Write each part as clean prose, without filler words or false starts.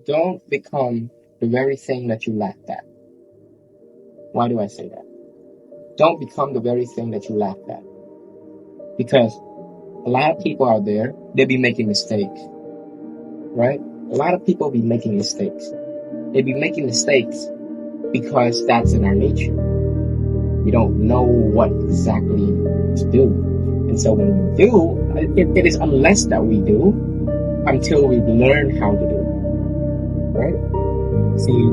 Don't become the very thing that you laughed at. Why do I say that? Don't become the very thing that you laughed at. Because a lot of people out there, they be making mistakes, right? A lot of people be making mistakes. They be making mistakes because that's in our nature. We don't know what exactly to do. And so when we do, it is unless that we do until we learn how to do it, right? See,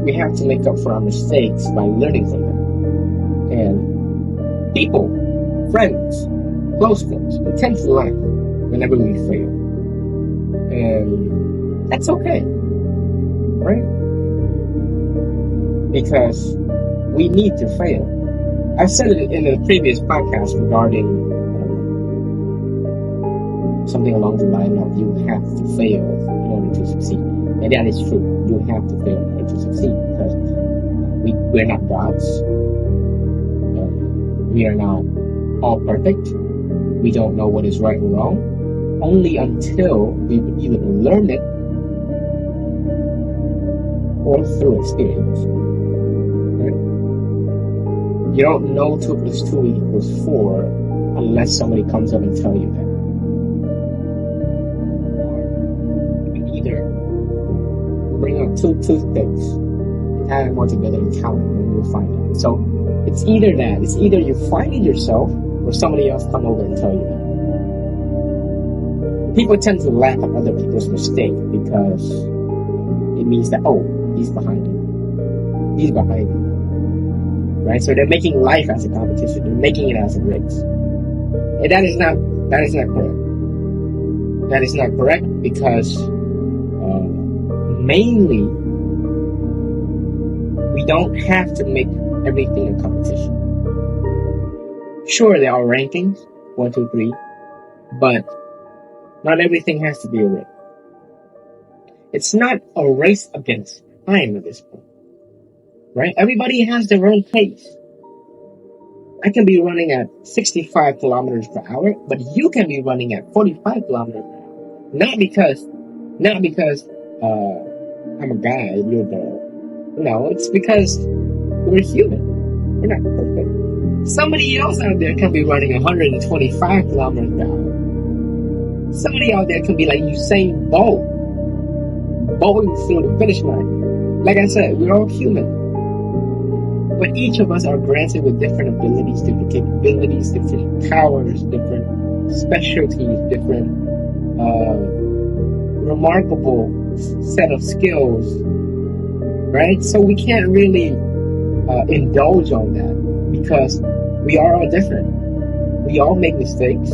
we have to make up for our mistakes by learning from them. And people, friends, close friends, we tend to laugh whenever we fail. And that's okay, right? Because we need to fail. I've said it in a previous podcast regarding something along the line of you have to fail in order to succeed. And that is true. You have to fail in order to succeed because we're not gods. We are not all perfect. We don't know what is right and wrong. Only until we either learn it or through experience. Right? You don't know 2 + 2 = 4 unless somebody comes up and tell you that. You can either bring up 2 toothpicks, add them all together and count them, and you'll find it. So it's either that. It's either you find it yourself or somebody else come over and tell you that. People tend to laugh at other people's mistake because it means that, oh, he's behind you. He's behind you. Right? So they're making life as a competition. They're making it as a race. And that is not correct. That is not correct because mainly we don't have to make everything a competition. Sure, there are rankings, 1, 2, 3, but not everything has to be a race. It's not a race against time at this point, right? Everybody has their own pace. I can be running at 65 kilometers per hour, but you can be running at 45 kilometers per hour. Not because I'm a guy and you're a girl. No, it's because we're human. We're not perfect. Somebody else out there can be running 125 kilometers per hour. Somebody out there can be like Usain Bolt, bowling through the finish line. Like I said, we're all human. But each of us are granted with different abilities, different capabilities, different powers, different specialties, different remarkable set of skills, right? So we can't really indulge on that because we are all different. We all make mistakes.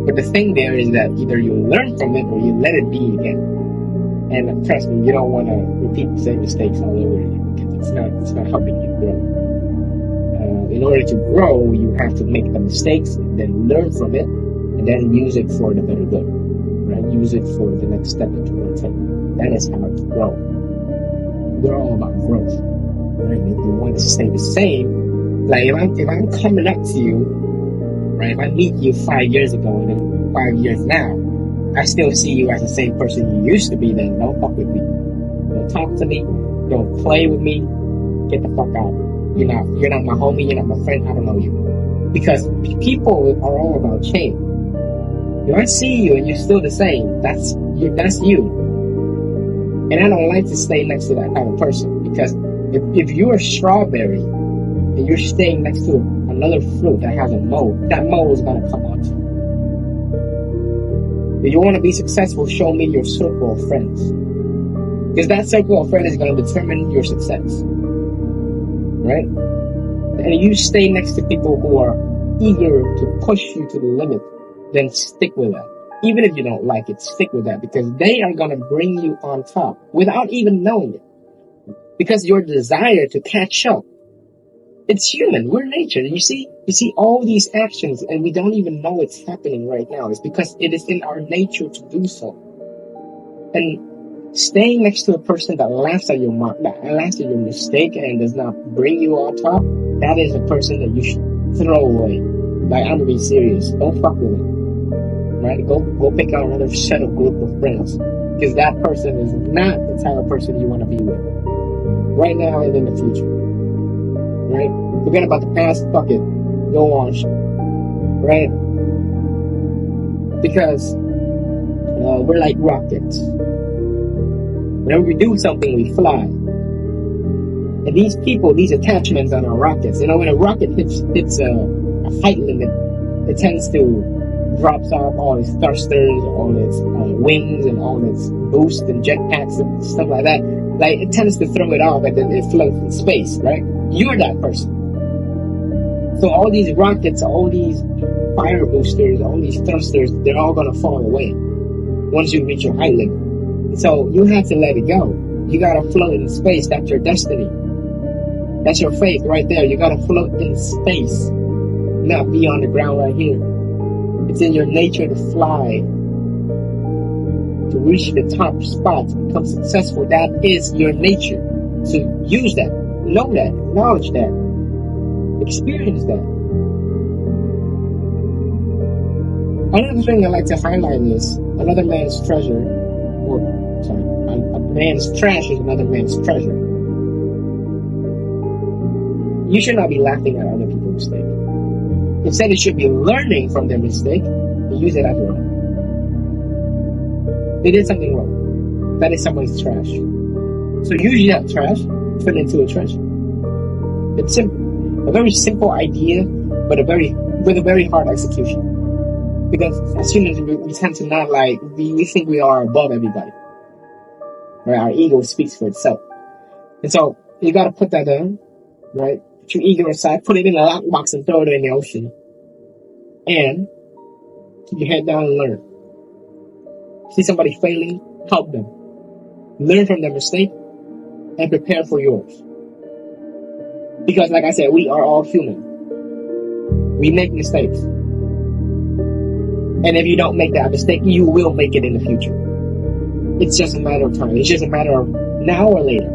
But the thing there is that either you learn from it or you let it be again. And trust me, you don't want to repeat the same mistakes all over again because it's not helping you grow. In order to grow, you have to make the mistakes and then learn from it and then use it for the better good. Right? Use it for the next step that you want to take. That is how to grow. We're all about growth. Right? If you want to stay the same, like if I'm coming up to you, right? If I meet you 5 years ago and then 5 years now, I still see you as the same person you used to be, then don't fuck with me. Don't talk to me. Don't play with me. Get the fuck out. You're not my homie. You're not my friend. I don't know you. Because people are all about change. If I see you and you're still the same, that's you. And I don't like to stay next to that kind of person because if you're a strawberry and you're staying next to another fruit that has a mold, that mold is gonna come out. If you want to be successful, show me your circle of friends. Because that circle of friends is going to determine your success. Right? And you stay next to people who are eager to push you to the limit, then stick with that. Even if you don't like it, stick with that because they are going to bring you on top without even knowing it. Because your desire to catch up, it's human. We're nature. You see all these actions and we don't even know it's happening right now. It's because it is in our nature to do so. And staying next to a person that laughs at your mistake and does not bring you on top, that is a person that you should throw away. Like, I'm being serious. Don't fuck with him. right? Go pick out another set of group of friends, because that person is not the type of person you want to be with right now and in the future, right? Forget about the past. Fuck it. Go on, right? Because we're like rockets. Whenever we do something, we fly. And these people, these attachments on our rockets, when a rocket hits a height limit, it tends to drops off all its thrusters, all its wings, and all its boost and jetpacks and stuff like that. Like, it tends to throw it off, and then it floats in space, right? You're that person. So all these rockets, all these fire boosters, all these thrusters, they're all gonna fall away once you reach your height limit. So you have to let it go. You gotta float in space. That's your destiny. That's your faith right there. You gotta float in space, not be on the ground right here. It's in your nature to fly, to reach the top spot, to become successful. That is your nature. So use that, know that, acknowledge that, experience that. Another thing I like to highlight is another man's treasure, a man's trash is another man's treasure. You should not be laughing at other people's mistakes. Instead, you should be learning from their mistake and use it as your own. They did something wrong. That is somebody's trash. So use that trash, turn it into a treasure. It's simple. A very simple idea, but with a very hard execution. Because as humans, we tend to not we think we are above everybody. Right? Our ego speaks for itself. And so you gotta put that down, right? Put your ego aside, put it in a lockbox and throw it in the ocean. And keep your head down and learn. See somebody failing, help them. Learn from their mistake and prepare for yours. Because like I said, we are all human. We make mistakes. And if you don't make that mistake, you will make it in the future. It's just a matter of time. It's just a matter of now or later.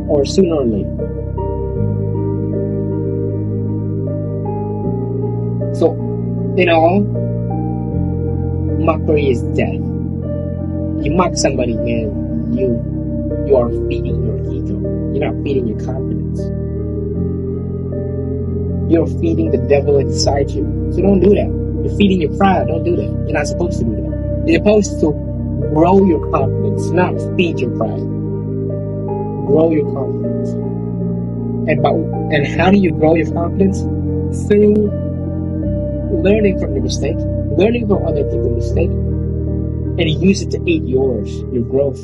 Or sooner or later. So, in all, mockery is death. You mock somebody, man, you are feeding your ego. You're not feeding your confidence. You're feeding the devil inside you. So don't do that. You're feeding your pride. Don't do that. You're not supposed to do that. You're supposed to grow your confidence, not feed your pride. Grow your confidence. And how do you grow your confidence? Through learning from your mistake, learning from other people's mistake, and use it to aid your growth.